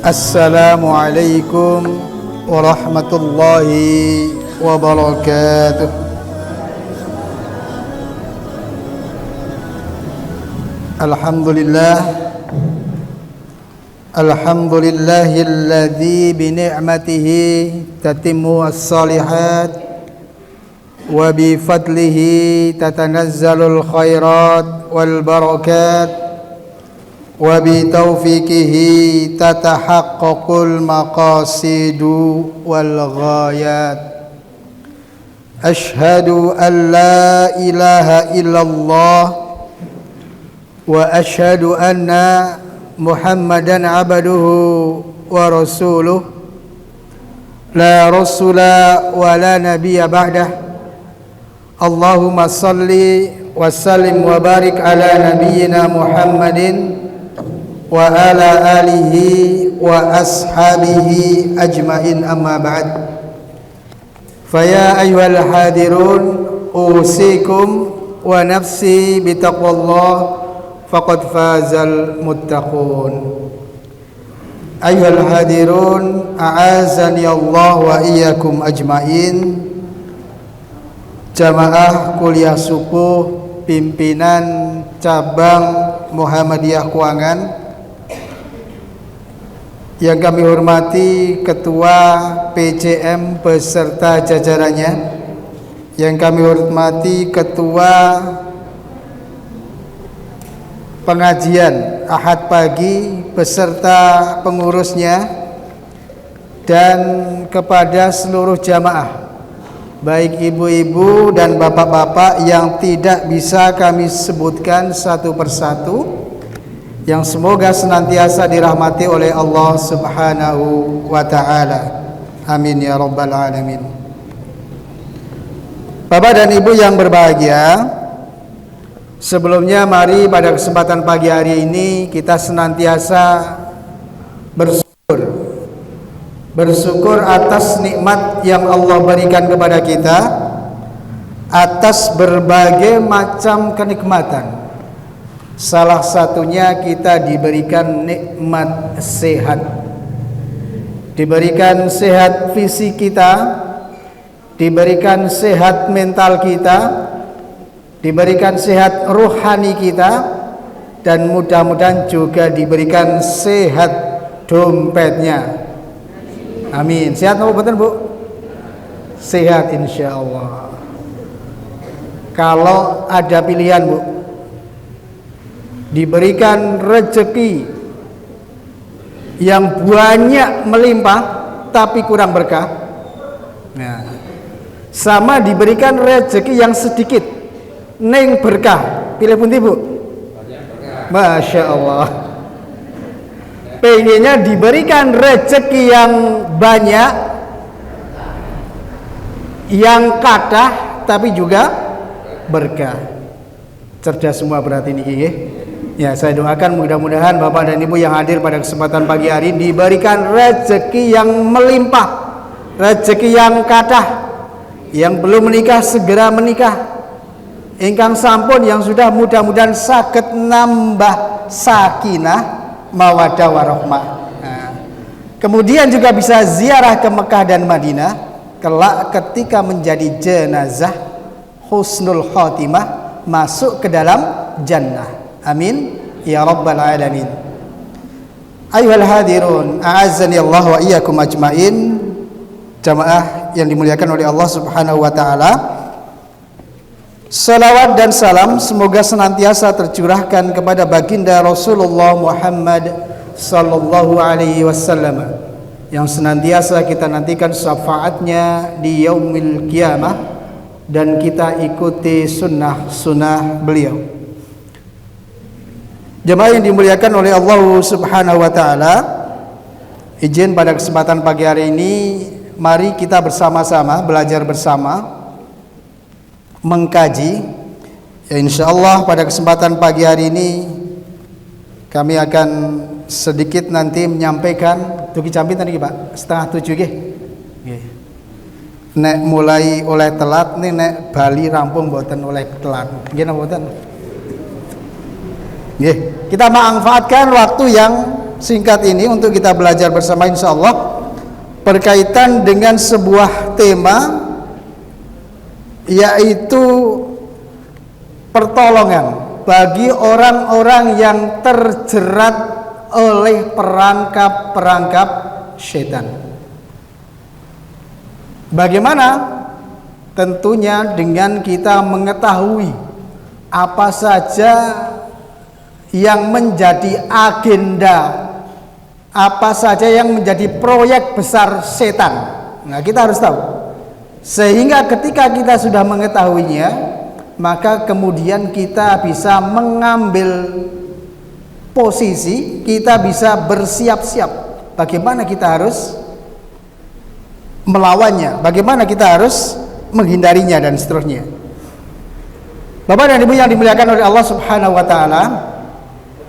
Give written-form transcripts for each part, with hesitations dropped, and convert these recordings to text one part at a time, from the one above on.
Assalamualaikum warahmatullahi wabarakatuh. Alhamdulillahilladzi bi ni'matihi tatimmu as-shalihat wa bi fadlihi tatanazzalul khairat wal barakat wa bi taufiqihi tatahaqqaqul maqasidu wal ghayat. Ashhadu an la ilaha illallah wa ashhadu anna Muhammadan abduhu wa rasuluh la rasula wa la nabiyya ba'dah. Allahumma salli wa sallim wa barik ala nabiyyina Muhammadin wa ala alihi wa ashabihi ajmain, amma ba'd. Faya ayyuhal hadirun usikum wa nafsi bitaqwallah faqad fazal muttaqun. Ayyuhal hadirun a'azani Allah wa iyyakum ajmain. Jamaah kuliah subuh pimpinan cabang Muhammadiyah Kuangan yang kami hormati Ketua PCM beserta jajarannya, yang kami hormati Ketua pengajian Ahad pagi beserta pengurusnya, dan kepada seluruh jamaah, baik ibu-ibu dan bapak-bapak yang tidak bisa kami sebutkan satu persatu, yang semoga senantiasa dirahmati oleh Allah Subhanahu wa ta'ala. Amin ya rabbal alamin. Bapak dan ibu yang berbahagia, sebelumnya mari pada kesempatan pagi hari ini kita senantiasa bersyukur atas nikmat yang Allah berikan kepada kita, atas berbagai macam kenikmatan. Salah satunya kita diberikan nikmat sehat, diberikan sehat fisik kita, diberikan sehat mental kita, diberikan sehat rohani kita, dan mudah-mudahan juga diberikan sehat dompetnya. Amin. Sehat apa betul, Bu? Sehat insya Allah. Kalau ada pilihan, Bu, diberikan rezeki yang banyak melimpah tapi kurang berkah, nah, sama diberikan rezeki yang sedikit neng berkah, pilih pun Bu? Masya Allah. Pengennya diberikan rezeki yang banyak, yang kathah tapi juga berkah. Cerdas semua berarti ini, ya. Saya doakan mudah-mudahan Bapak dan Ibu yang hadir pada kesempatan pagi hari diberikan rezeki yang melimpah, rezeki yang kathah. Yang belum menikah segera menikah. Ingkang sampun yang sudah mudah-mudahan saged nambah sakinah mawaddah warahmah. Nah, kemudian juga bisa ziarah ke Mekah dan Madinah kelak ketika menjadi jenazah, husnul khotimah, masuk ke dalam jannah. Amin ya rabbal alamin. Ayyuhal hadirun a'azzani Allah wa iyyakum ajmain. Jamaah yang dimuliakan oleh Allah Subhanahu wa taala, salawat dan salam semoga senantiasa tercurahkan kepada baginda Rasulullah Muhammad sallallahu alaihi wasallam, yang senantiasa kita nantikan syafaatnya di yaumil qiyamah, dan kita ikuti sunnah beliau. Jemaah yang dimuliakan oleh Allah Subhanahu wa taala, izin pada kesempatan pagi hari ini mari kita bersama-sama belajar bersama, mengkaji. Ya, insyaallah pada kesempatan pagi hari ini kami akan sedikit nanti menyampaikan tuki campin tadi Pak, 6:30 nggih. Nggih. Nek mulai oleh telat nih, nek Bali rampung mboten oleh telat. Nggih napa mboten? Kita manfaatkan waktu yang singkat ini untuk kita belajar bersama insyaallah berkaitan dengan sebuah tema, yaitu pertolongan bagi orang-orang yang terjerat oleh perangkap-perangkap syaitan. Bagaimana? Tentunya dengan kita mengetahui apa saja yang menjadi agenda, apa saja yang menjadi proyek besar setan. Nah, kita harus tahu. Sehingga ketika kita sudah mengetahuinya, maka kemudian kita bisa mengambil posisi, kita bisa bersiap-siap bagaimana kita harus melawannya, bagaimana kita harus menghindarinya dan seterusnya. Bapak dan Ibu yang dimuliakan oleh Allah Subhanahu wa taala,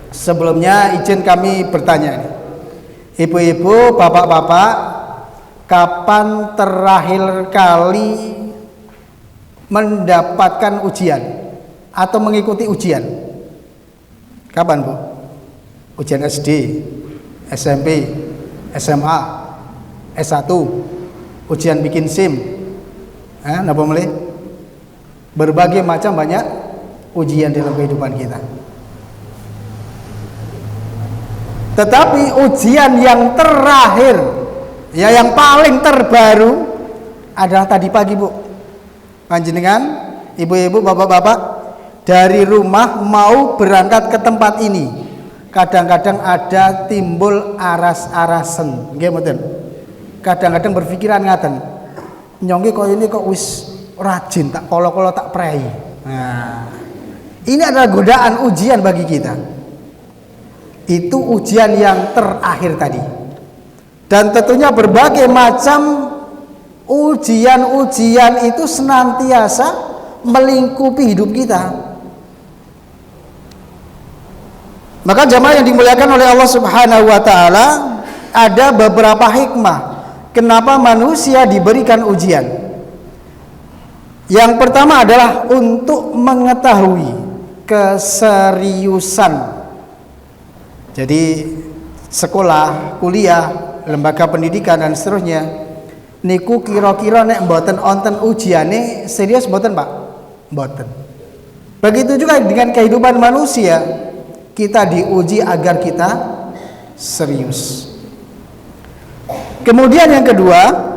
sebelumnya izin kami bertanya nih. Ibu-ibu, bapak-bapak, kapan terakhir kali mendapatkan ujian atau mengikuti ujian? Kapan, Bu? Ujian SD, SMP, SMA, S1, ujian bikin SIM, napa mulai? Berbagai macam banyak ujian dalam kehidupan kita. Tetapi ujian yang terakhir, ya yang paling terbaru adalah tadi pagi, Bu. Panjenengan, ibu-ibu, bapak-bapak, dari rumah mau berangkat ke tempat ini, kadang-kadang ada timbul aras-arasen, nggih mboten? Kadang-kadang berpikiran ngaten, nyongki kok ini kok wis rajin tak kolo-kolo tak prei. Nah, ini adalah godaan ujian bagi kita. Itu ujian yang terakhir tadi. Dan tentunya berbagai macam ujian-ujian itu senantiasa melingkupi hidup kita. Maka jamaah yang dimuliakan oleh Allah Subhanahu wa taala, ada beberapa hikmah kenapa manusia diberikan ujian. Yang pertama adalah untuk mengetahui keseriusan. Jadi sekolah, kuliah, lembaga pendidikan dan seterusnya niku kira-kira nek mboten onten ujiane serius mboten, Pak? Mboten. Begitu juga dengan kehidupan manusia, kita diuji agar kita serius. Kemudian yang kedua,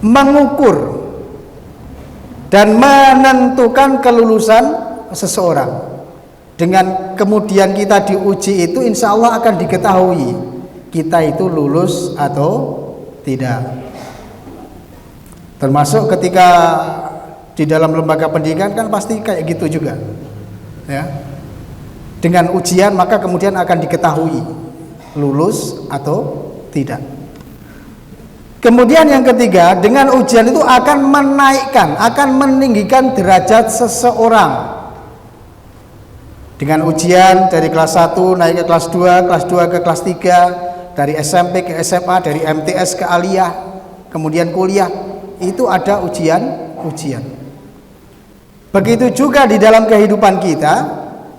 mengukur dan menentukan kelulusan seseorang. Dengan kemudian kita diuji itu, insya Allah akan diketahui kita itu lulus atau tidak. Termasuk ketika di dalam lembaga pendidikan kan pasti kayak gitu juga, ya. Dengan ujian maka kemudian akan diketahui lulus atau tidak. Kemudian yang ketiga, dengan ujian itu akan menaikkan, akan meninggikan derajat seseorang. Dengan ujian dari kelas 1 naik ke kelas 2 ke kelas 3, dari SMP ke SMA, dari MTS ke aliyah, kemudian kuliah, itu ada ujian. Begitu juga di dalam kehidupan kita,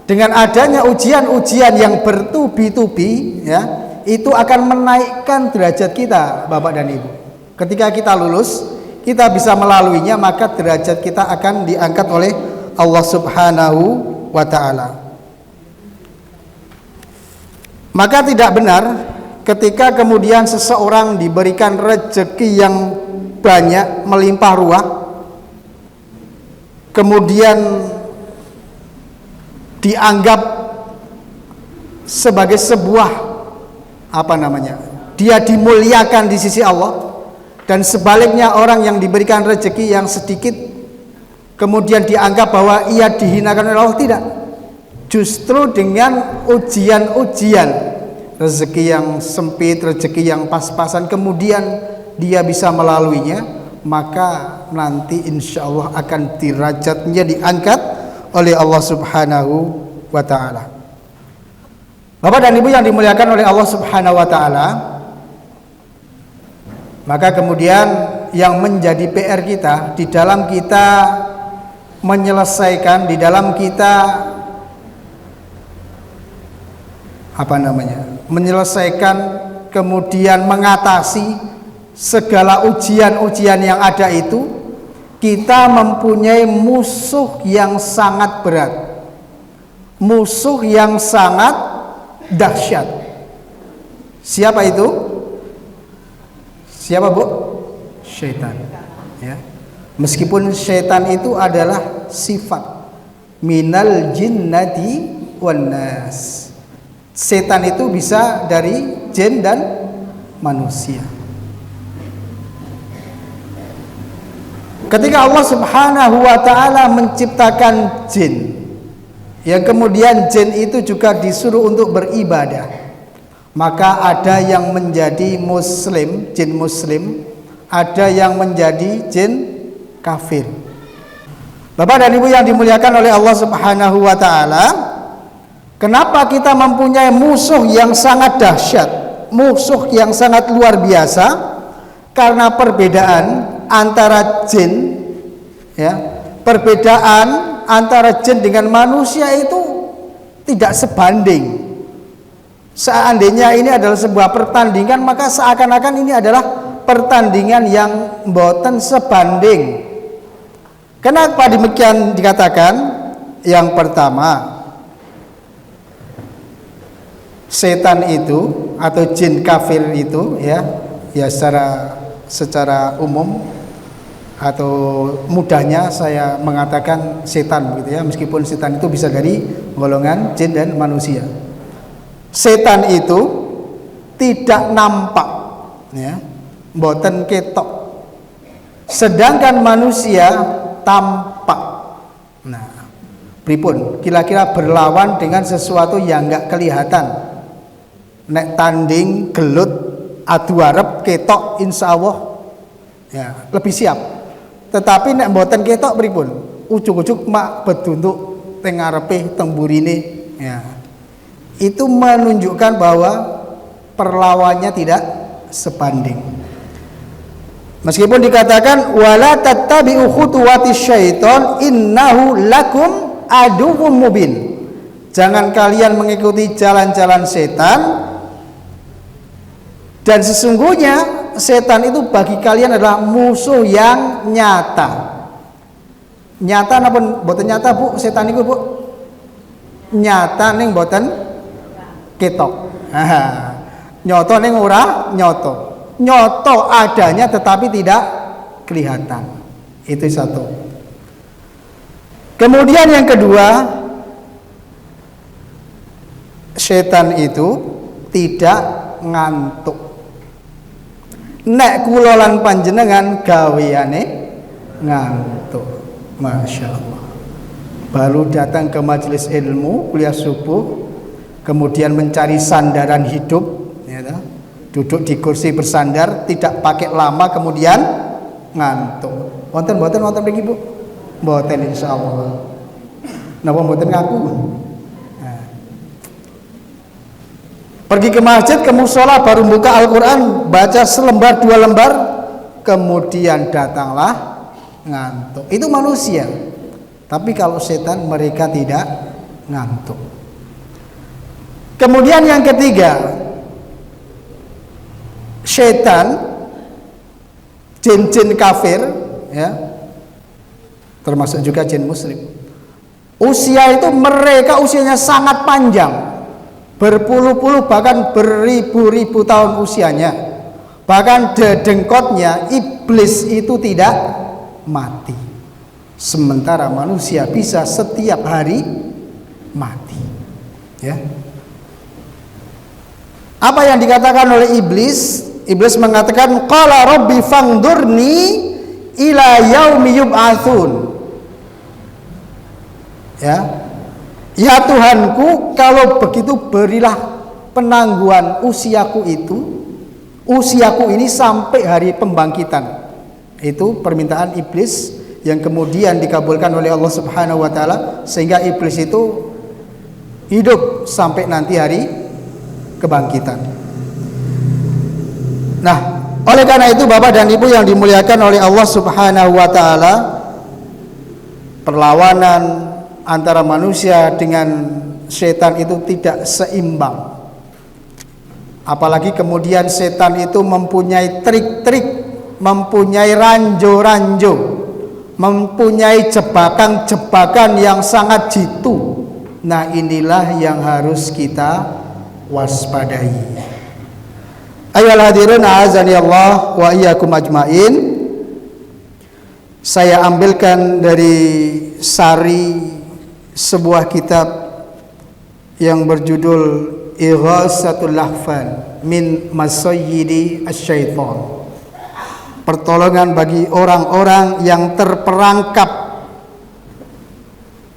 dengan adanya ujian-ujian yang bertubi-tubi, ya, itu akan menaikkan derajat kita, Bapak dan Ibu. Ketika kita lulus, kita bisa melaluinya, maka derajat kita akan diangkat oleh Allah Subhanahu wa ta'ala. Maka tidak benar ketika kemudian seseorang diberikan rezeki yang banyak, melimpah ruah, kemudian dianggap sebagai sebuah dia dimuliakan di sisi Allah. Dan sebaliknya orang yang diberikan rezeki yang sedikit kemudian dianggap bahwa ia dihinakan oleh Allah. Tidak. Justru dengan ujian-ujian, rezeki yang sempit, rezeki yang pas-pasan, kemudian dia bisa melaluinya, maka nanti insya Allah akan derajatnya diangkat oleh Allah Subhanahu wa ta'ala. Bapak dan Ibu yang dimuliakan oleh Allah Subhanahu wa ta'ala, maka kemudian yang menjadi PR kita di dalam kita menyelesaikan, di dalam kita menyelesaikan, kemudian mengatasi segala ujian-ujian yang ada itu, kita mempunyai musuh yang sangat berat, musuh yang sangat dahsyat. Siapa itu? Siapa, Bu? Syaitan. Ya. Meskipun syaitan itu adalah sifat minal jinnati wan nas. Setan itu bisa dari jin dan manusia. Ketika Allah Subhanahu wa taala menciptakan jin, yang kemudian jin itu juga disuruh untuk beribadah, maka ada yang menjadi muslim, jin muslim, ada yang menjadi jin kafir. Bapak dan Ibu yang dimuliakan oleh Allah Subhanahu wa taala, kenapa kita mempunyai musuh yang sangat dahsyat, musuh yang sangat luar biasa? Karena perbedaan antara jin, ya, perbedaan antara jin dengan manusia itu tidak sebanding. Seandainya ini adalah sebuah pertandingan, maka seakan-akan ini adalah pertandingan yang mboten sebanding. Kenapa demikian dikatakan? Yang pertama, setan itu atau jin kafir itu, ya secara umum atau mudahnya saya mengatakan setan, gitu ya, meskipun setan itu bisa dari golongan jin dan manusia. Setan itu tidak nampak, ya, mboten ketok, sedangkan manusia tampak. Nah, pripun kira-kira berlawan dengan sesuatu yang enggak kelihatan? Nek tanding gelut adu arep ketok, insya Allah ya lebih siap. Tetapi nek mboten ketok pripun? Ujug-ujug mak beduntuk teng ngarepe teng burine, ya. Itu menunjukkan bahwa perlawannya tidak sebanding. Meskipun dikatakan wala tattabi'u khutuwatis syaiton innahu lakum aduwwum mubin. Jangan kalian mengikuti jalan-jalan setan, dan sesungguhnya setan itu bagi kalian adalah musuh yang nyata. Nyata napa mboten nyata, Bu? Setan itu, Bu? Nyata ning mboten ketok. Nyoto ning ora nyoto. Nyoto adanya tetapi tidak kelihatan. Itu satu. Kemudian yang kedua, setan itu tidak ngantuk. Nek kula lan panjenengan gaweane ngantuk. Masya Allah. Baru datang ke majelis ilmu, kuliah subuh, kemudian mencari sandaran hidup, ya, duduk di kursi bersandar, tidak pakai lama, kemudian ngantuk. Wonten mriki, Bu? Mboten insyaallah. Napa mboten ngaku? Pergi ke masjid, ke musola, baru buka Al-Quran, baca selembar dua lembar, kemudian datanglah ngantuk. Itu manusia. Tapi kalau setan, mereka tidak ngantuk. Kemudian yang ketiga, setan, jin-jin kafir, ya, termasuk juga jin muslim. Usia itu mereka usianya sangat panjang. Berpuluh-puluh bahkan beribu-ribu tahun usianya. Bahkan dedengkotnya iblis itu tidak mati. Sementara manusia bisa setiap hari mati. Ya. Apa yang dikatakan oleh iblis? Iblis mengatakan qala rabbi fangdurni ila yaumi yub'atsun. Ya. Ya Tuhanku, kalau begitu berilah penangguhan usiaku ini sampai hari pembangkitan. Itu permintaan iblis yang kemudian dikabulkan oleh Allah Subhanahu wa taala, sehingga iblis itu hidup sampai nanti hari kebangkitan. Nah, oleh karena itu Bapak dan Ibu yang dimuliakan oleh Allah Subhanahu wa taala, perlawanan antara manusia dengan setan itu tidak seimbang. Apalagi kemudian setan itu mempunyai trik-trik, mempunyai ranjo-ranjo, mempunyai jebakan-jebakan yang sangat jitu. Nah, inilah yang harus kita waspadai. Ayyuhal hadirun a'azani Allah wa iyyakum ajmain. Saya ambilkan dari sari sebuah kitab yang berjudul Ighasatul Lahfan min Masayyidi Asyaiton. Pertolongan bagi orang-orang yang terperangkap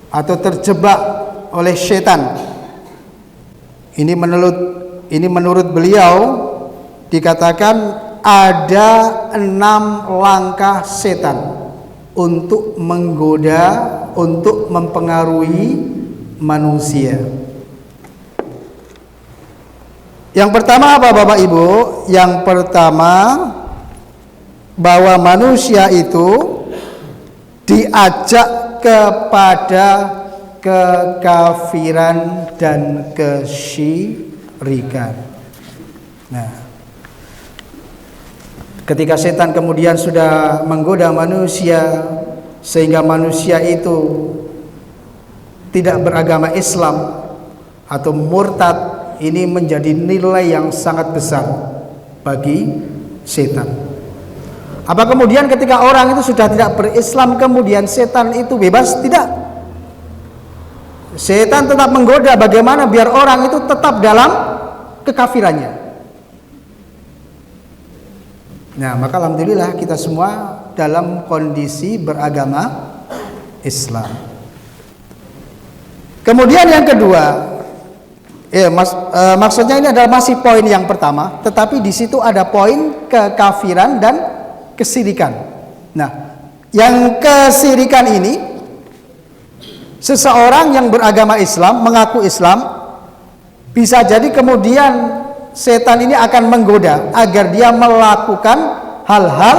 atau terjebak oleh setan. Ini menurut beliau dikatakan ada 6 langkah setan untuk menggoda, untuk mempengaruhi manusia. Yang pertama apa Bapak Ibu? Yang pertama, bahwa manusia itu diajak kepada kekafiran dan kesyirikan. Nah, ketika setan kemudian sudah menggoda manusia sehingga manusia itu tidak beragama Islam atau murtad, ini menjadi nilai yang sangat besar bagi setan. Apa kemudian ketika orang itu sudah tidak berislam kemudian setan itu bebas? Tidak. Setan tetap menggoda bagaimana biar orang itu tetap dalam kekafirannya. Nah, maka alhamdulillah kita semua dalam kondisi beragama Islam. Kemudian yang kedua, maksudnya ini adalah masih poin yang pertama, tetapi di situ ada poin kekafiran dan kesyirikan. Nah, yang kesyirikan ini, seseorang yang beragama Islam, mengaku Islam, bisa jadi kemudian setan ini akan menggoda agar dia melakukan hal-hal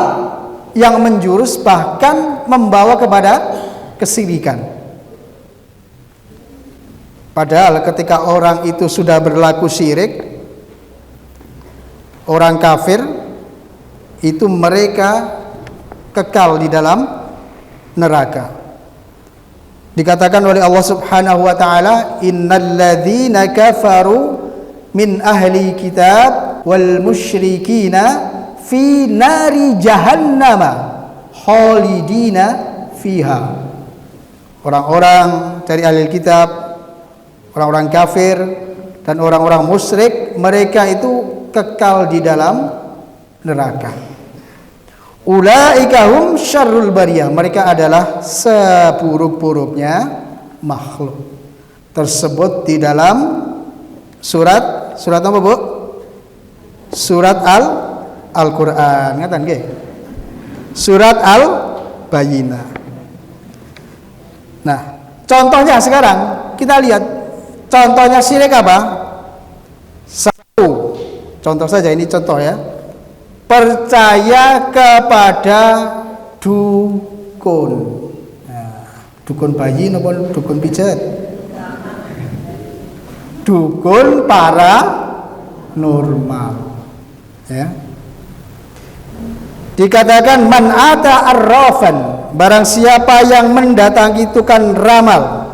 yang menjurus bahkan membawa kepada kesyirikan. Padahal ketika orang itu sudah berlaku syirik, orang kafir itu mereka kekal di dalam neraka. Dikatakan oleh Allah Subhanahu wa taala, "Innal ladzina kafaru min ahli kitab wal musyrikina fi nari jahannama khalidina fiha." Orang-orang dari ahli kitab, orang-orang kafir dan orang-orang musyrik, mereka itu kekal di dalam neraka. Ulaika hum syarrul bariyah, mereka adalah seburuk-buruknya makhluk. Tersebut di dalam surat apa Bu? Surat Al-Qur'an, ngatan nggih? Surat Al-Bayyinah. Nah, contohnya sekarang kita lihat contohnya syirik apa? Satu, contoh saja ini contoh ya. Percaya kepada dukun. Nah, dukun bayi maupun dukun pijat. Dukun paranormal. Ya. Dikatakan man ata arrafan, barang siapa yang mendatangi tukang ramal,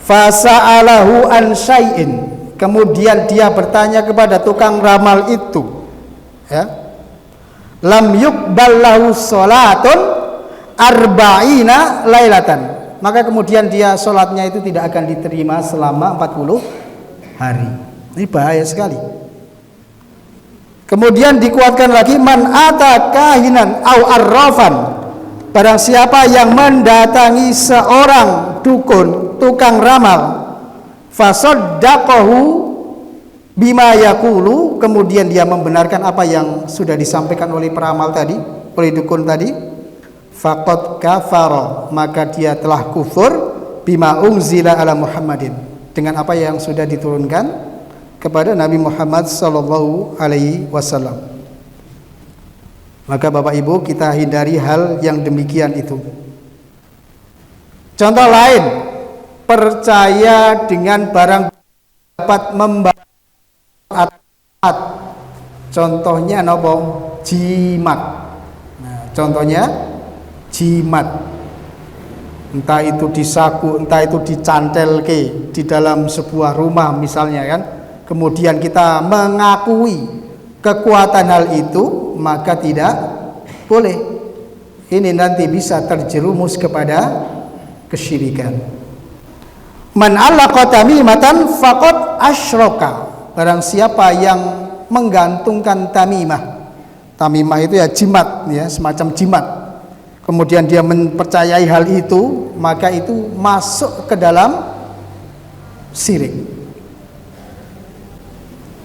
fasa'alahu an syai'in, kemudian dia bertanya kepada tukang ramal itu, ya, lam yuqbal lahu sholatun arba'ina lailatan, maka kemudian dia sholatnya itu tidak akan diterima selama 40 hari. Ini bahaya sekali. Kemudian dikuatkan lagi, man ata kahinan au arrafan, barang siapa yang mendatangi seorang dukun, tukang ramal, fasaddaqahu bima yaqulu, kemudian dia membenarkan apa yang sudah disampaikan oleh peramal tadi, oleh dukun tadi, faqad kafara, maka dia telah kufur bima unzila ala Muhammadin, dengan apa yang sudah diturunkan kepada Nabi Muhammad sallallahu alaihi wasallam. Maka Bapak Ibu, kita hindari hal yang demikian itu. Contoh lain, percaya dengan barang dapat membawa Contohnya nopo? Jimat. Nah, contohnya jimat. Entah itu disaku, entah itu dicantelke di dalam sebuah rumah misalnya kan. Kemudian kita mengakui kekuatan hal itu, maka tidak boleh. Ini nanti bisa terjerumus kepada kesyirikan. Man 'allaqa tamimatan faqad asyraka. Barang siapa yang menggantungkan tamimah. Tamimah itu ya jimat ya, semacam jimat. Kemudian dia mempercayai hal itu, maka itu masuk ke dalam syirik.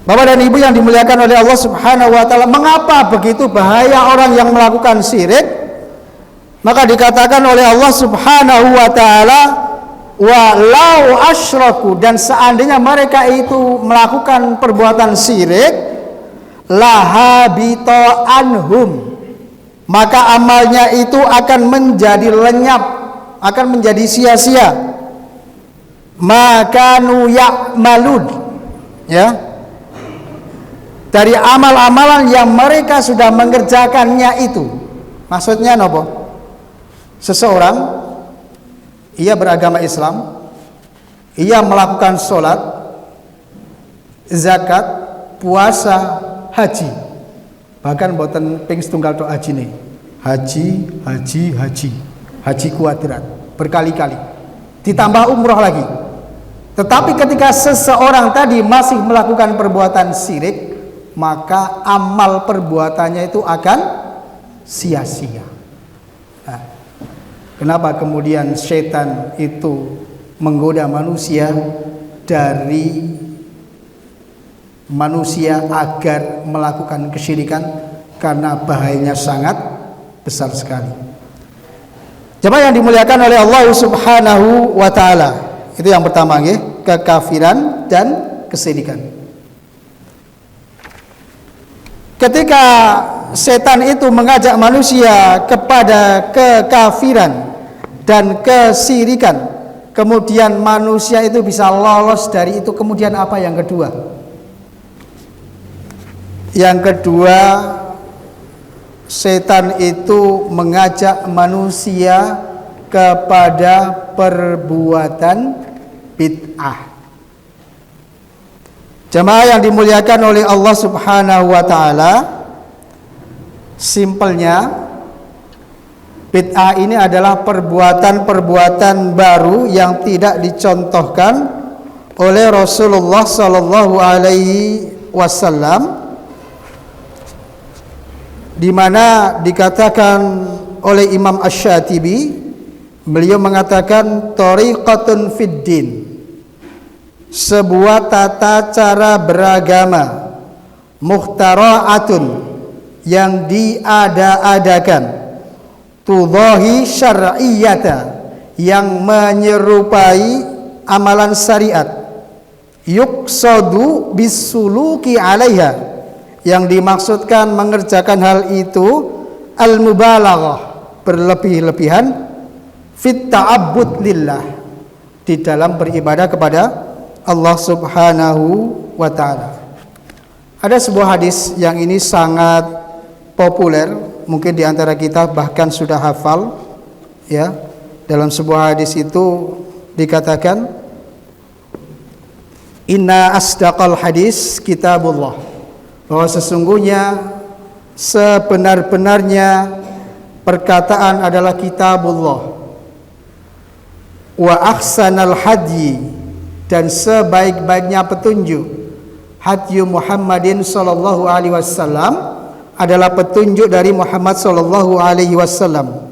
Bapak dan Ibu yang dimuliakan oleh Allah Subhanahu wa taala, mengapa begitu bahaya orang yang melakukan syirik? Maka dikatakan oleh Allah Subhanahu wa taala, walau asyraku, dan seandainya mereka itu melakukan perbuatan syirik, lahabita anhum, maka amalnya itu akan menjadi lenyap, akan menjadi sia-sia. Makanu ya'malun, ya, dari amal-amalan yang mereka sudah mengerjakannya itu. Maksudnya nopo? Seseorang ia beragama Islam, ia melakukan sholat, zakat, puasa, haji, bahkan boten ping setunggal tok haji nih, haji kuadrat berkali-kali, ditambah umroh lagi. Tetapi ketika seseorang tadi masih melakukan perbuatan syirik, maka amal perbuatannya itu akan sia-sia. Nah, kenapa kemudian setan itu menggoda manusia dari manusia agar melakukan kesyirikan? Karena bahayanya sangat besar sekali. Jemaah yang dimuliakan oleh Allah Subhanahu wa taala. Itu yang pertama nggih, kekafiran dan kesyirikan. Ketika setan itu mengajak manusia kepada kekafiran dan kesyirikan, kemudian manusia itu bisa lolos dari itu, kemudian apa yang kedua? Yang kedua, setan itu mengajak manusia kepada perbuatan bid'ah. Jemaah yang dimuliakan oleh Allah Subhanahu wa taala, simpelnya bid'ah ini adalah perbuatan-perbuatan baru yang tidak dicontohkan oleh Rasulullah sallallahu alaihi wasallam, di mana dikatakan oleh Imam Asy-Syatibi, beliau mengatakan thariqatun fid din, sebuah tata cara beragama, mukhtara'atun, yang diada-adakan, tudhahi syar'iyyata, yang menyerupai amalan syariat, yuqsadu bisuluki 'alaiha, yang dimaksudkan mengerjakan hal itu al-mubalaghah, berlebih-lebihan, fit ta'abbud lillah, di dalam beribadah kepada Allah Subhanahu wa taala. Ada sebuah hadis yang ini sangat populer, mungkin di antara kita bahkan sudah hafal ya. Dalam sebuah hadis itu dikatakan, inna asdaqal hadis kitabullah, bahwa sesungguhnya sebenar-benarnya perkataan adalah kitabullah, wa ahsanal hadyi, dan sebaik-baiknya petunjuk, hadyu Muhammadin sallallahu alaihi wasallam, adalah petunjuk dari Muhammad sallallahu alaihi wasallam,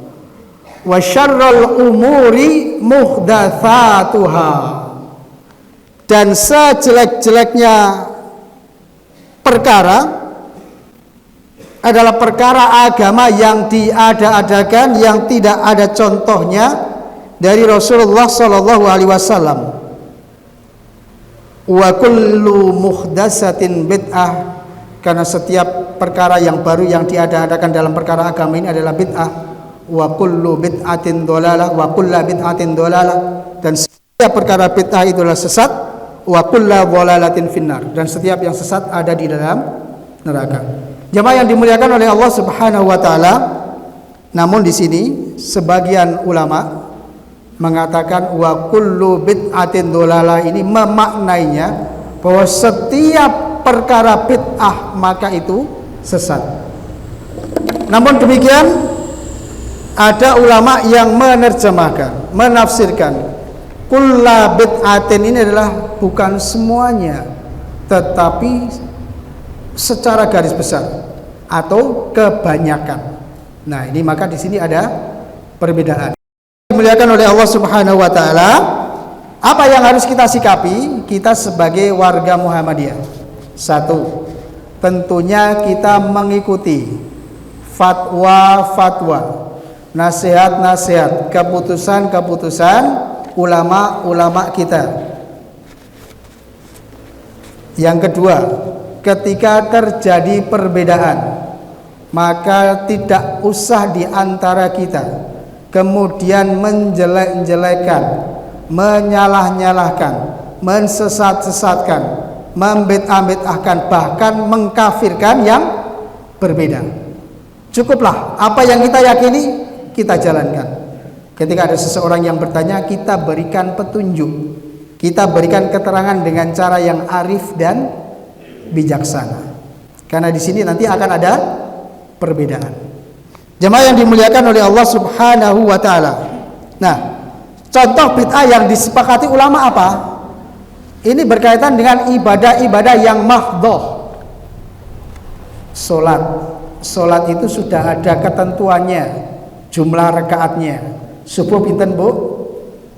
wa syarrul umuri muhdatsatuha, dan sejelek-jeleknya perkara adalah perkara agama yang diada-adakan, yang tidak ada contohnya dari Rasulullah sallallahu alaihi wasallam. Wa kullu muhdatsatin bid'ah, karena setiap perkara yang baru yang diada-adakan dalam perkara agama ini adalah bid'ah. Wa kullu bid'atin dhalalah wa kullu bid'atin dhalalah, dan setiap perkara bid'ah itulah sesat. wa kullu dhalalatin finnar, dan setiap yang sesat ada di dalam neraka. Jamaah yang dimuliakan oleh Allah Subhanahu wa taala, namun di sini sebagian ulama mengatakan wa kullu bid'atin dhalalah ini memaknainya bahwa setiap perkara bid'ah maka itu sesat. Namun demikian ada ulama yang menerjemahkan, menafsirkan kullu bid'atin ini adalah bukan semuanya, tetapi secara garis besar atau kebanyakan. Nah, ini maka di sini ada perbedaan. Dimuliakan oleh Allah Subhanahu wa taala, apa yang harus kita sikapi kita sebagai warga Muhammadiyah? Satu, tentunya kita mengikuti fatwa-fatwa, nasihat-nasihat, keputusan-keputusan ulama-ulama kita. Yang kedua, ketika terjadi perbedaan, maka tidak usah di antara kita kemudian menjelek-jelekan, menyalah-nyalahkan, mensesat-sesatkan, membid'ah-bid'ahkan, bahkan mengkafirkan yang berbeda. Cukuplah apa yang kita yakini kita jalankan. Ketika ada seseorang yang bertanya, kita berikan petunjuk, kita berikan keterangan dengan cara yang arif dan bijaksana, karena di sini nanti akan ada perbedaan. Jemaah yang dimuliakan oleh Allah Subhanahu wa taala. Nah, contoh bid'ah yang disepakati ulama apa? Ini berkaitan dengan ibadah-ibadah yang mahdhah. Salat itu sudah ada ketentuannya, jumlah rakaatnya. Subuh pinten, Bu?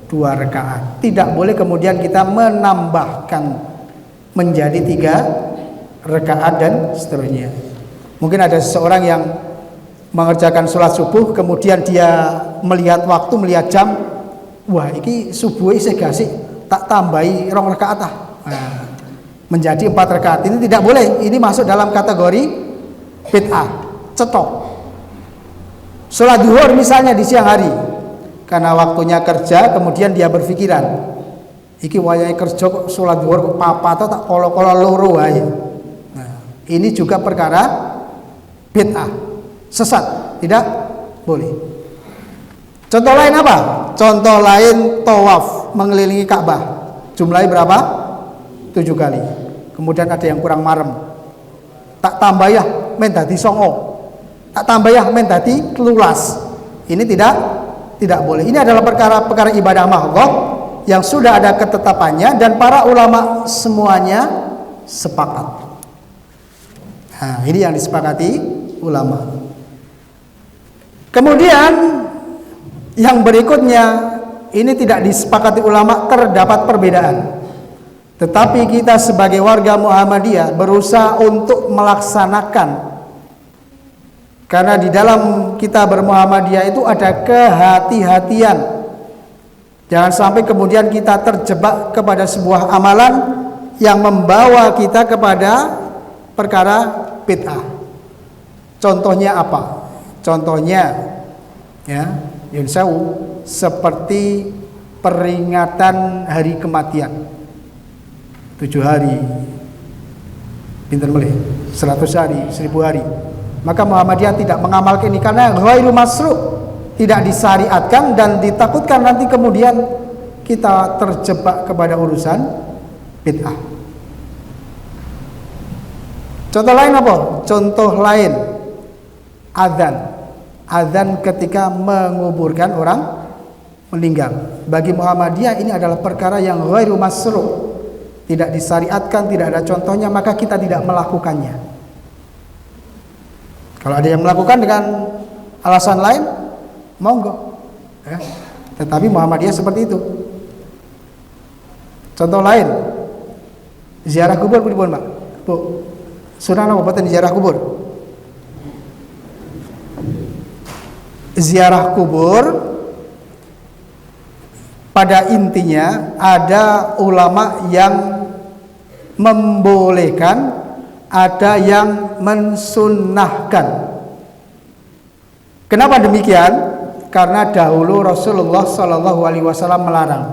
2 rakaat. Tidak boleh kemudian kita menambahkan menjadi 3 rakaat dan seterusnya. Mungkin ada seseorang yang mengerjakan sholat subuh, kemudian dia melihat waktu, melihat jam, wah ini subuh saya kasih tak tambahi 2 rakaat nah, menjadi 4 rakaat. Ini tidak boleh, ini masuk dalam kategori bid'ah, cetok. Sholat duhur misalnya di siang hari, karena waktunya kerja, kemudian dia berpikiran, iki wayahe kerja kok sholat duhur papa atau tak kolo-kolo loro wae. Ini juga perkara bid'ah, sesat, tidak boleh. Contoh lain apa? Contoh lain tawaf mengelilingi Ka'bah. Jumlahnya berapa? 7 kali. Kemudian ada yang kurang marem, tak tambah ya men dadi 9, tak tambah ya men dadi 13. Ini tidak boleh. Ini adalah perkara-perkara ibadah mahdhah yang sudah ada ketetapannya dan para ulama semuanya sepakat. Nah, ini yang disepakati ulama. Kemudian yang berikutnya, ini tidak disepakati ulama, terdapat perbedaan. Tetapi kita sebagai warga Muhammadiyah berusaha untuk melaksanakan. Karena di dalam kita bermuhammadiyah itu ada kehati-hatian. Jangan sampai kemudian kita terjebak kepada sebuah amalan yang membawa kita kepada perkara bid'ah. Contohnya apa? Contohnya ya, yunsawu seperti peringatan hari kematian 7 hari, pinter melih 100 hari, 1000 hari. Maka Muhammadiyah tidak mengamalkan ini karena ghairu masru', tidak disyariatkan dan ditakutkan nanti kemudian kita terjebak kepada urusan bid'ah. Contoh lain apa? Contoh lain azan ketika menguburkan orang meninggal. Bagi Muhammadiyah ini adalah perkara yang ghairu masru', tidak disyariatkan, tidak ada contohnya, maka kita tidak melakukannya. Kalau ada yang melakukan dengan alasan lain, monggo ya. Tetapi Muhammadiyah seperti itu. Contoh lain, ziarah kubur pripun, Pak? Bu, sunah apa boten ziarah kubur? Ziarah kubur pada intinya ada ulama yang membolehkan, ada yang mensunnahkan. Kenapa demikian? Karena dahulu Rasulullah SAW melarang.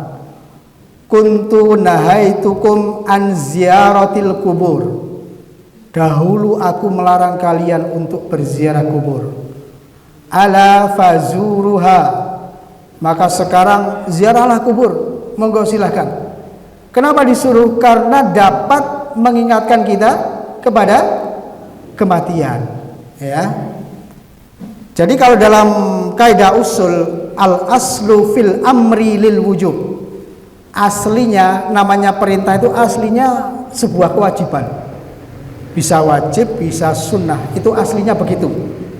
kuntu nahaitukum an ziyaratil kubur. Dahulu aku melarang kalian untuk berziarah kubur. Ala fazuruha. Maka sekarang ziarahlah kubur. Monggo silahkan. Kenapa disuruh? Karena dapat mengingatkan kita kepada kematian, ya. Jadi kalau dalam kaidah usul al aslu fil amri lil wujub, aslinya namanya perintah itu aslinya sebuah kewajiban. Bisa wajib, bisa sunnah, itu aslinya begitu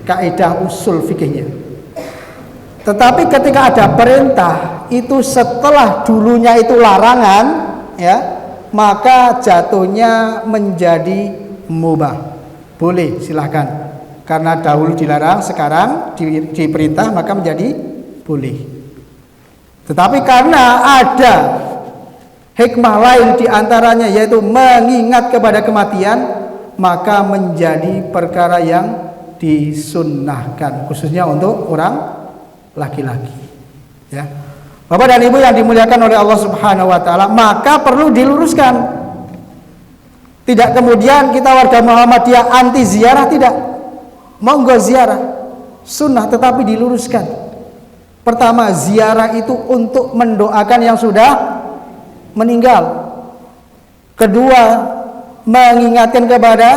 kaidah usul fikihnya. Tetapi ketika ada perintah itu setelah dulunya itu larangan, ya, maka jatuhnya menjadi mubah. Boleh, silahkan. Karena dahulu dilarang, sekarang diperintah, maka menjadi boleh. Tetapi karena ada hikmah lain diantaranya, yaitu mengingat kepada kematian, maka menjadi perkara yang disunnahkan, khususnya untuk orang laki-laki, ya. Bapak dan Ibu yang dimuliakan oleh Allah Subhanahu wa taala, maka perlu diluruskan. Tidak kemudian kita warga Muhammadiyah anti ziarah, tidak. Monggo ziarah, sunnah, tetapi diluruskan. Pertama, ziarah itu untuk mendoakan yang sudah meninggal. Kedua, mengingatkan kepada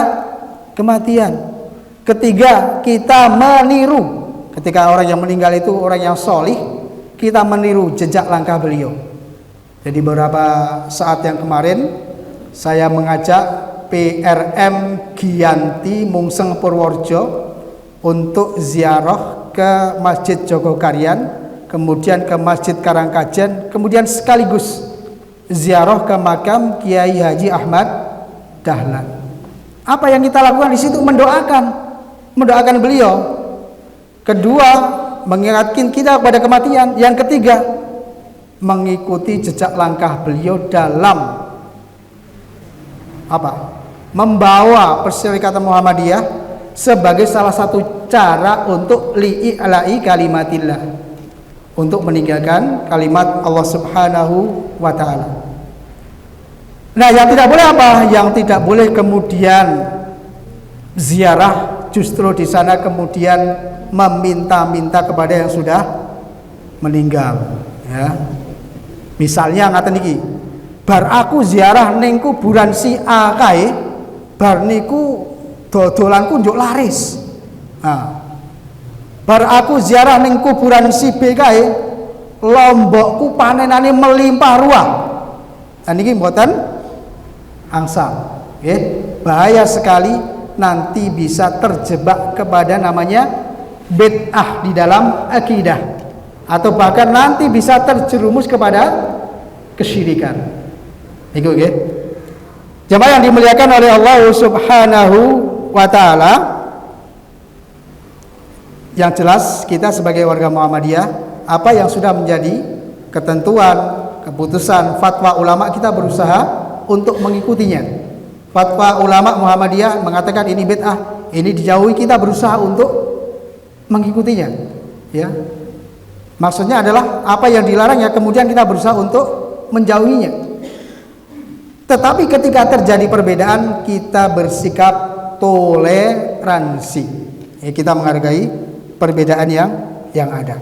kematian. Ketiga, kita meniru. Ketika orang yang meninggal itu orang yang solih, kita meniru jejak langkah beliau. Jadi beberapa saat yang kemarin saya mengajak PRM Giyanti Mungseng Purworejo untuk ziarah ke Masjid Jogokarian, kemudian ke Masjid Karangkajen, kemudian sekaligus ziarah ke makam Kiai Haji Ahmad Dahlan. Apa yang kita lakukan di situ? Mendoakan beliau. Kedua, mengingatkan kita kepada kematian. Yang ketiga, mengikuti jejak langkah beliau dalam membawa Persyarikatan Muhammadiyah sebagai salah satu cara untuk li'i'la'i kalimatillah, untuk meninggalkan kalimat Allah Subhanahu wa ta'ala. Nah, yang tidak boleh apa? Yang tidak boleh kemudian ziarah justru di sana kemudian meminta-minta kepada yang sudah meninggal, ya. Misalnya ngaten iki, bar aku ziarah ning kuburan si A kae, bar niku dodolanku njuk laris. Nah, bar aku ziarah ning kuburan si B kae, lombokku panenane melimpah ruah. Nah niki mboten angsal, nggih. Bahaya sekali, nanti bisa terjebak kepada namanya bid'ah di dalam akidah, atau bahkan nanti bisa terjerumus kepada kesyirikan. Iku nggih. Jemaah yang dimuliakan oleh Allah Subhanahu wa taala, yang jelas kita sebagai warga Muhammadiyah, apa yang sudah menjadi ketentuan, keputusan, fatwa ulama, kita berusaha untuk mengikutinya. Fatwa ulama Muhammadiyah mengatakan ini bid'ah, ini dijauhi, kita berusaha untuk mengikutinya, ya. Maksudnya adalah apa yang dilarang ya kemudian kita berusaha untuk menjauhinya. Tetapi ketika terjadi perbedaan, kita bersikap toleransi, ya, kita menghargai perbedaan yang ada.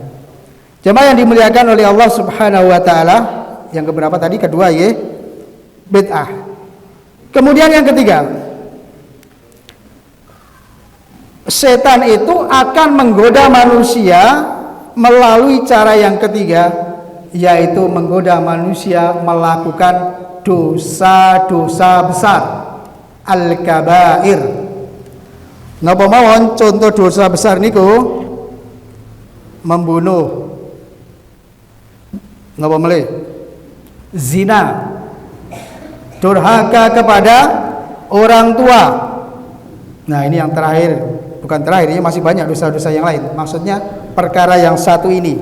Jemaah yang dimuliakan oleh Allah Subhanahu wa taala, yang keberapa tadi? Kedua, ya, bid'ah. Kemudian yang ketiga, setan itu akan menggoda manusia melalui cara yang ketiga, yaitu menggoda manusia melakukan dosa-dosa besar, al-kabair. Napa mawon contoh dosa besar niku? Membunuh, napa melih? Zina, durhaka kepada orang tua. Nah, ini yang terakhir, bukan terakhir, ini masih banyak dosa-dosa yang lain. Maksudnya perkara yang satu ini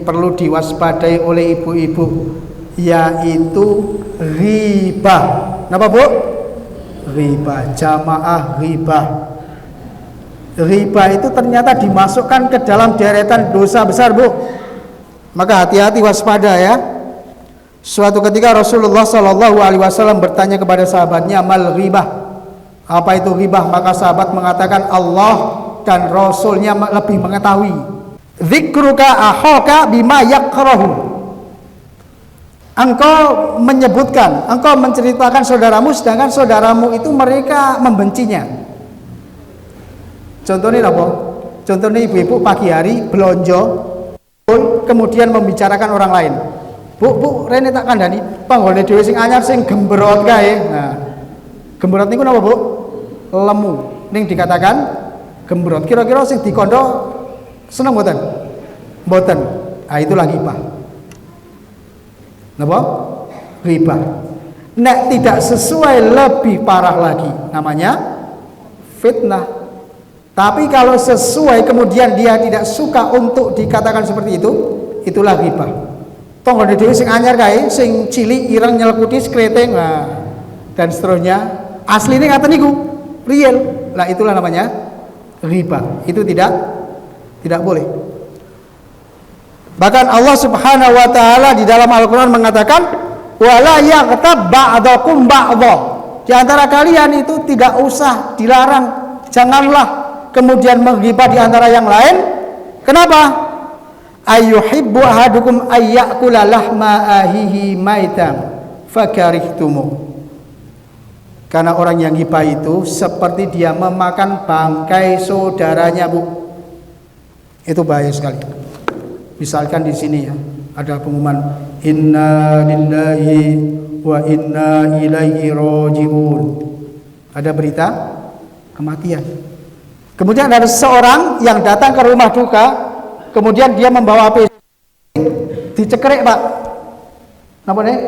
perlu diwaspadai oleh ibu-ibu, yaitu riba. Napa Bu? Riba, jamaah riba. Riba itu ternyata dimasukkan ke dalam deretan dosa besar, Bu. Maka hati-hati, waspada, ya. Suatu ketika Rasulullah Shallallahu Alaihi Wasallam bertanya kepada sahabatnya, mal ghibah, apa itu ghibah? Maka sahabat mengatakan, Allah dan Rasulnya lebih mengetahui. Dzikruka akhaka bima yakrahu. Engkau menyebutkan, engkau menceritakan saudaramu, sedangkan saudaramu itu mereka membencinya. Contohnya apa? Contohnya ibu-ibu pagi hari belonjo, kemudian membicarakan orang lain. Bu, rene tak kandhani, panggone dhewe sing anyar sing gembrot kae. Nah, gembrot niku napa, Bu? Lemu. Ning dikatakan gembrot. Kira-kira sing dikondo seneng mboten? Mboten. Ah, itulah ghibah. Napa? Ghibah. Nek tidak sesuai lebih parah lagi, namanya fitnah. Tapi kalau sesuai kemudian dia tidak suka untuk dikatakan seperti itu, itulah ghibah. Tonggo dhewe sing anyar kae, sing cilik ireng nyelekuti skreteng, nah, dan seterusnya. Asline ngaten niku, real. Lah itulah namanya ghibah. Itu tidak boleh. Bahkan Allah Subhanahu wa taala di dalam Al-Qur'an mengatakan, wala yaghtab ba'dakum ba'dha. Di antara kalian itu tidak usah dilarang, janganlah kemudian menggibah di antara yang lain. Kenapa? Ayyuhibbu ahadukum ayyakula lahma ahihi maitan fakarihtumu. Karena orang yang ghibah itu seperti dia memakan bangkai saudaranya, Bu. Itu bahaya sekali. Misalkan di sini ya, ada pengumuman inna lillahi wa inna ilaihi raji'un. Ada berita kematian. Kemudian ada seseorang yang datang ke rumah duka, kemudian dia membawa api, dicekrek, Pak. Napa nih?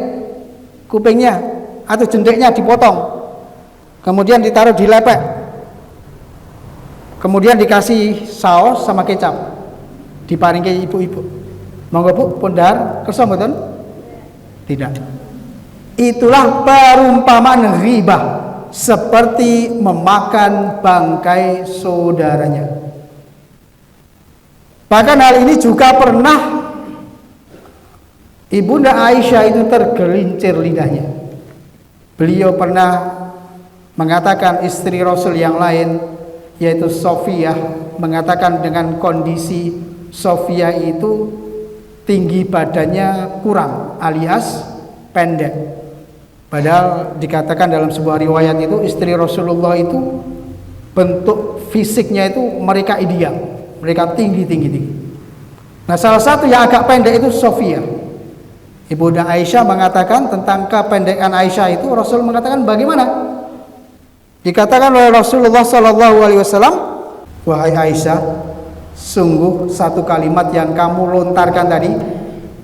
Kupingnya atau jendeknya dipotong. Kemudian ditaruh di lepek. Kemudian dikasih saus sama kecap. Diparingi ibu-ibu. Monggo Bu, pundar kersa mboten? Tidak. Itulah perumpamaan ghibah, seperti memakan bangkai saudaranya. Bahkan hal ini juga pernah Ibunda Aisyah itu tergelincir lidahnya. Beliau pernah mengatakan istri Rasul yang lain, yaitu Sofiyah, mengatakan dengan kondisi Sofiyah itu tinggi badannya kurang alias pendek. Padahal dikatakan dalam sebuah riwayat itu istri Rasulullah itu bentuk fisiknya itu mereka ideal, mereka tinggi. Nah, salah satu yang agak pendek itu Sofiyah. Ibunda Aisyah mengatakan tentang kependekan Aisyah itu, Rasul mengatakan bagaimana? Dikatakan oleh Rasulullah Sallallahu Alaihi Wasallam, wahai Aisyah, sungguh satu kalimat yang kamu lontarkan tadi,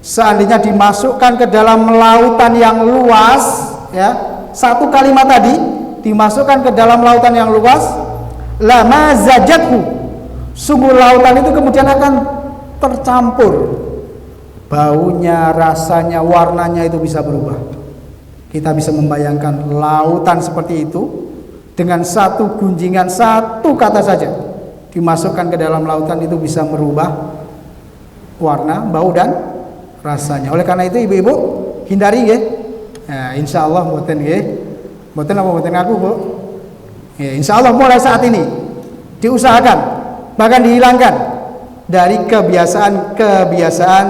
seandainya dimasukkan ke dalam lautan yang luas, ya, satu kalimat tadi dimasukkan ke dalam lautan yang luas, lama zajathu, sungguh lautan itu kemudian akan tercampur, baunya, rasanya, warnanya itu bisa berubah. Kita bisa membayangkan lautan seperti itu dengan satu gunjingan, satu kata saja dimasukkan ke dalam lautan itu bisa merubah warna, bau dan rasanya. Oleh karena itu ibu-ibu hindari ya. Nah, insya Allah mboten nggih. Mboten apa mboten aku, Bu? Ya, insya Allah mulai saat ini diusahakan bahkan dihilangkan dari kebiasaan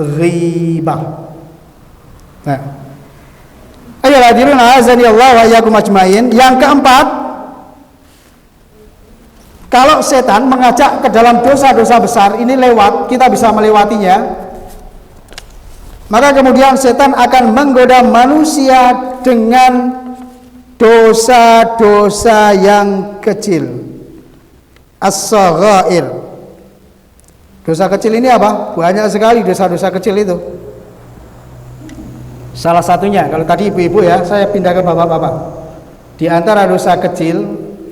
ghibah. Nah, ayo hadirin azani Allah wa iyyakum ajmain. Yang keempat, kalau setan mengajak ke dalam dosa-dosa besar ini lewat, kita bisa melewatinya, maka kemudian setan akan menggoda manusia dengan dosa-dosa yang kecil, as-saghair. Dosa kecil ini apa? Banyak sekali dosa-dosa kecil itu. Salah satunya, kalau tadi ibu-ibu ya, saya pindah ke bapak-bapak. Di antara dosa kecil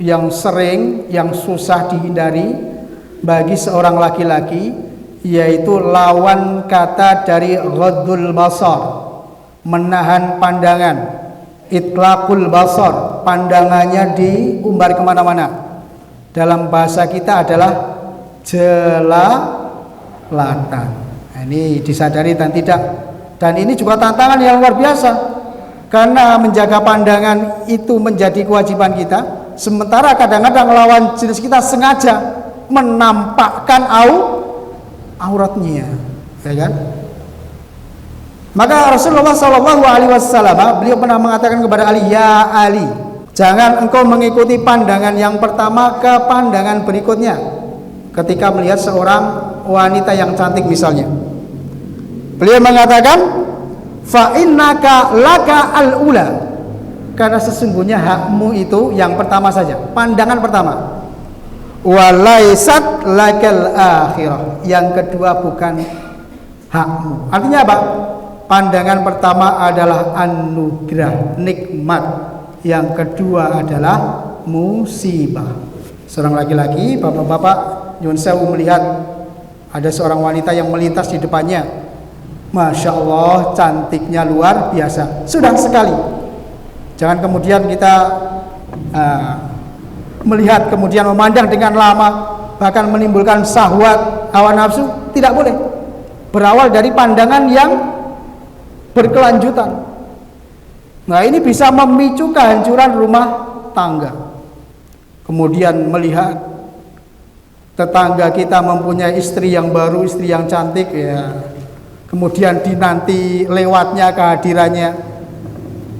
yang sering, yang susah dihindari bagi seorang laki-laki, yaitu lawan kata dari ghaddul basar, menahan pandangan, itlaqul basar, pandangannya diumbar kemana-mana. Dalam bahasa kita adalah jelalatan. Nah, ini disadari dan tidak Dan ini juga tantangan yang luar biasa, karena menjaga pandangan itu menjadi kewajiban kita, sementara kadang-kadang lawan jenis kita sengaja menampakkan auratnya, ya kan? Maka Rasulullah SAW beliau pernah mengatakan kepada Ali, ya Ali, jangan engkau mengikuti pandangan yang pertama ke pandangan berikutnya ketika melihat seorang wanita yang cantik misalnya. Beliau mengatakan, fa innaka laka al-ula, karena sesungguhnya hakmu itu yang pertama saja, pandangan pertama. Walaisat lakal akhirah, yang kedua bukan hakmu. Artinya apa? Pandangan pertama adalah anugerah, nikmat. Yang kedua adalah musibah. Seorang laki-laki, bapak-bapak, nyuwun sewu, melihat ada seorang wanita yang melintas di depannya. Masya Allah, cantiknya luar biasa. Sudah sekali. Jangan kemudian kita melihat kemudian memandang dengan lama, bahkan menimbulkan syahwat, hawa nafsu. Tidak boleh. Berawal dari pandangan yang berkelanjutan. Nah, ini bisa memicu kehancuran rumah tangga. Kemudian melihat tetangga kita mempunyai istri yang baru, istri yang cantik, ya. Kemudian dinanti lewatnya kehadirannya,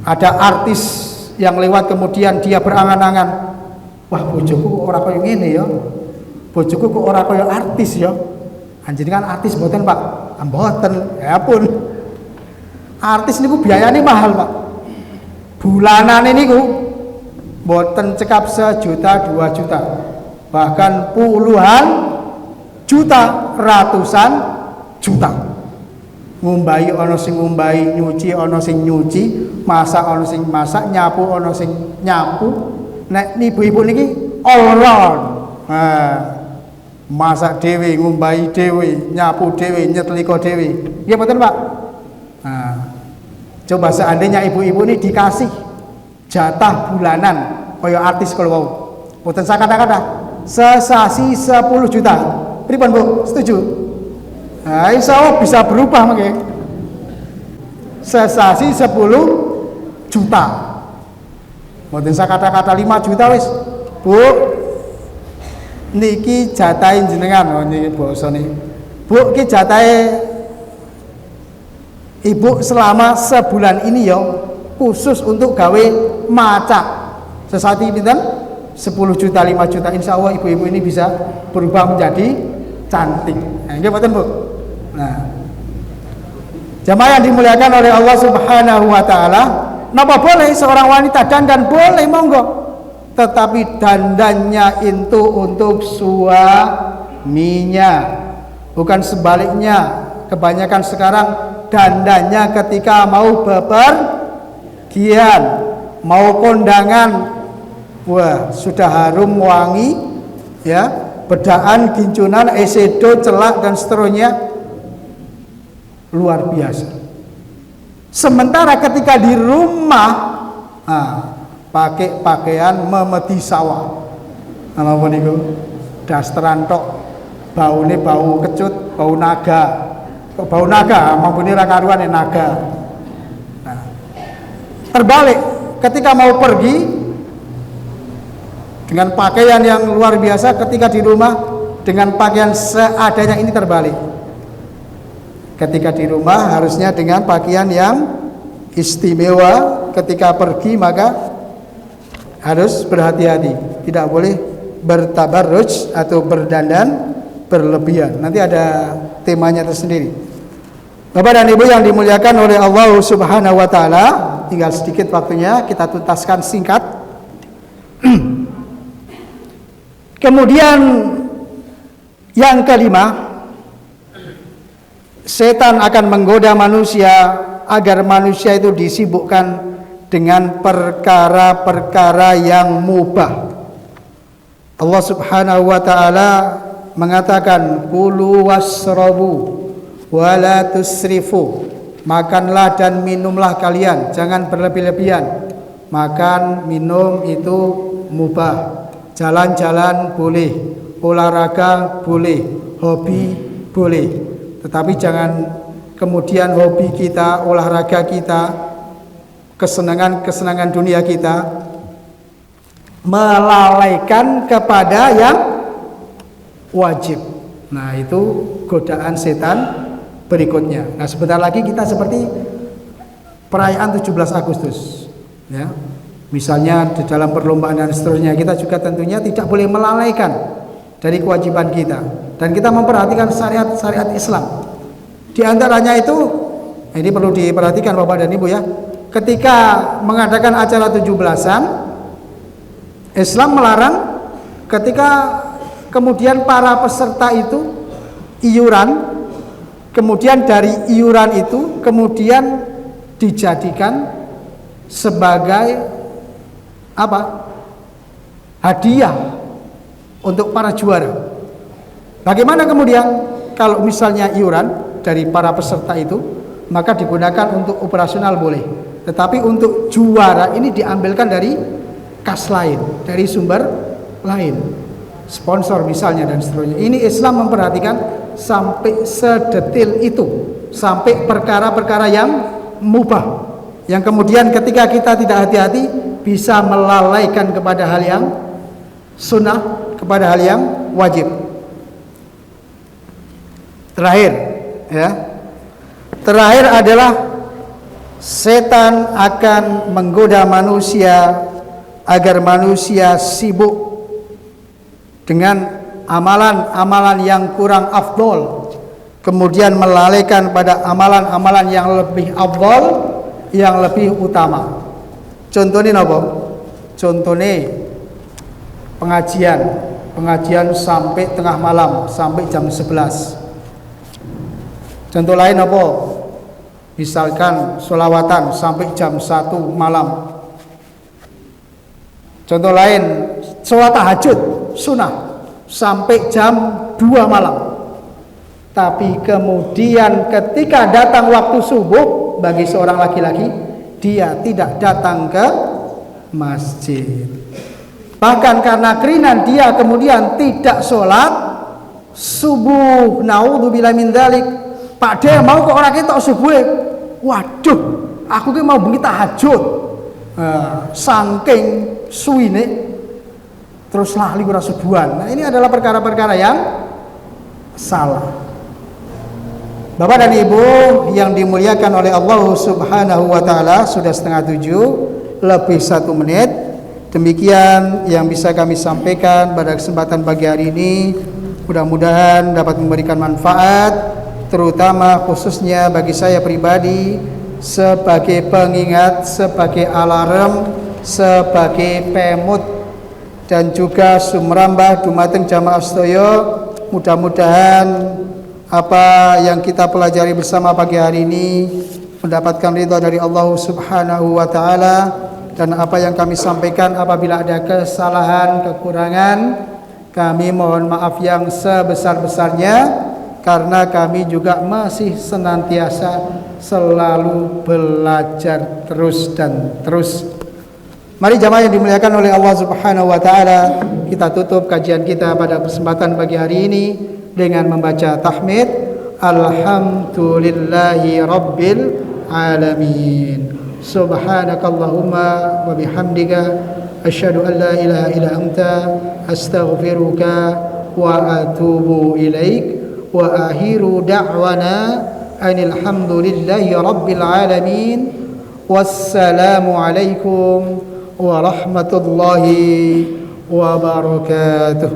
ada artis yang lewat, kemudian dia berangan-angan, wah bojoku ora koyo ngene ya, bojoku kok ora koyo artis ya. Anjenengan artis mboten Pak? Mboten, ya pun. Artis niku biayanya mahal Pak. Bulanane niku mboten cekap 1 juta 2 juta, bahkan puluhan juta, ratusan juta. Ngumbahi ana sing ngumbahi, nyuci ana sing nyuci, masak ana sing masak, nyapu ana sing nyapu. Nek ibu-ibu niki all round. Masak dhewe, ngumbahi dhewe, nyapu dhewe, nyetrika dhewe. Nggih mboten Pak? Coba seandainya ibu-ibu ini dikasih jatah bulanan kaya artis kalau mau, mboten sak kata-kata, sesasi 10 juta. Pripun Bu? Setuju? Nah, insya Allah bisa berubah mungkin. Sesasi 10 juta. Mboten sak kata-kata 5 juta wis. Bu, niki jatahe jenengan, niki basane. Bu, iki jatahe Ibu selama sebulan ini ya, khusus untuk gawe macak. Sesati pinten? 10 juta, 5 juta. Insya Allah ibu-ibu ini bisa berubah menjadi cantik. Nah, nggih mboten Bu? Nah, jamaah yang dimuliakan oleh Allah Subhanahu wa taala, napa boleh seorang wanita dandan? Boleh, monggo. Tetapi dandannya itu untuk suaminya, bukan sebaliknya. Kebanyakan sekarang dandannya ketika mau bepergian, mau kondangan, wah sudah harum wangi, ya, bedaan, gincunan, esedo, celak dan seterusnya, luar biasa. Sementara ketika di rumah, pakai pakaian memedi sawah, apa niku, dasteran tok, baune bau kecut, bau naga. Bau naga, maupun ini rakaruan naga. Nah, terbalik, ketika mau pergi dengan pakaian yang luar biasa, ketika di rumah dengan pakaian seadanya, ini terbalik. Ketika di rumah harusnya dengan pakaian yang istimewa, ketika pergi maka harus berhati-hati, tidak boleh bertabarruj atau berdandan berlebihan. Nanti ada temanya tersendiri. Bapak dan Ibu yang dimuliakan oleh Allah Subhanahu wa taala, tinggal sedikit waktunya, kita tuntaskan singkat. Kemudian yang kelima, setan akan menggoda manusia agar manusia itu disibukkan dengan perkara-perkara yang mubah. Allah Subhanahu wa taala mengatakan, kulu wasrabu wala tusrifu, makanlah dan minumlah kalian, jangan berlebih-lebihan. Makan, minum itu mubah, jalan-jalan boleh, olahraga boleh, hobi boleh, tetapi jangan kemudian hobi kita, olahraga kita, kesenangan dunia kita, melalaikan kepada yang wajib. Nah, itu godaan setan berikutnya. Nah, sebentar lagi kita seperti perayaan 17 Agustus ya. Misalnya di dalam perlombaan dan seterusnya, kita juga tentunya tidak boleh melalaikan dari kewajiban kita, dan kita memperhatikan syariat Islam. Di antaranya itu, ini perlu diperhatikan Bapak dan Ibu ya, ketika mengadakan acara 17-an, Islam melarang ketika kemudian para peserta itu iuran, kemudian dari iuran itu kemudian dijadikan sebagai apa? Hadiah untuk para juara. Bagaimana kemudian kalau misalnya iuran dari para peserta itu, maka digunakan untuk operasional boleh, tetapi untuk juara ini diambilkan dari kas lain, dari sumber lain, sponsor misalnya dan seterusnya. Ini Islam memperhatikan sampai sedetil itu, sampai perkara-perkara yang mubah, yang kemudian ketika kita tidak hati-hati bisa melalaikan kepada hal yang sunnah, kepada hal yang wajib. Terakhir ya, terakhir adalah setan akan menggoda manusia agar manusia sibuk dengan amalan-amalan yang kurang afdol, kemudian melalaikan pada amalan-amalan yang lebih afdol, yang lebih utama. Contohnya apa? Contohnya pengajian sampai tengah malam, sampai jam 11. Contoh lain apa? Misalkan sholawatan sampai jam 1 malam. Contoh lain, sholat tahajud sunnah sampai jam 2 malam. Tapi kemudian ketika datang waktu subuh bagi seorang laki-laki, dia tidak datang ke masjid. Bahkan karena keringan dia kemudian tidak sholat subuh. Naudzubillah min dzalik. Pak De mau kok orang kita subuh. Waduh, aku ki mau bengi tahajud. Saking suwine terus lali ora subuhan. Nah, ini adalah perkara-perkara yang salah. Bapak dan Ibu yang dimuliakan oleh Allah Subhanahu wa taala, sudah 6:30 lebih 1 menit. Demikian yang bisa kami sampaikan pada kesempatan pagi hari ini. Mudah-mudahan dapat memberikan manfaat, terutama khususnya bagi saya pribadi sebagai pengingat, sebagai alarm, sebagai pemut, dan juga sumrambah dumateng jamaah sedaya. Mudah-mudahan apa yang kita pelajari bersama pagi hari ini mendapatkan ridha dari Allah Subhanahu wa taala, dan apa yang kami sampaikan apabila ada kesalahan, kekurangan, kami mohon maaf yang sebesar-besarnya, karena kami juga masih senantiasa selalu belajar terus dan terus. Mari jamaah yang dimuliakan oleh Allah Subhanahu wa taala, kita tutup kajian kita pada kesempatan pagi hari ini dengan membaca tahmid alhamdulillahi rabbil alamin. Subhanakallahumma wa bihamdika asyhadu an la ilaha illa anta astaghfiruka wa atubu ilaik. Wa akhiru da'wana anil hamdulillahi rabbil alamin. Wassalamu alaikum warahmatullahi wabarakatuh.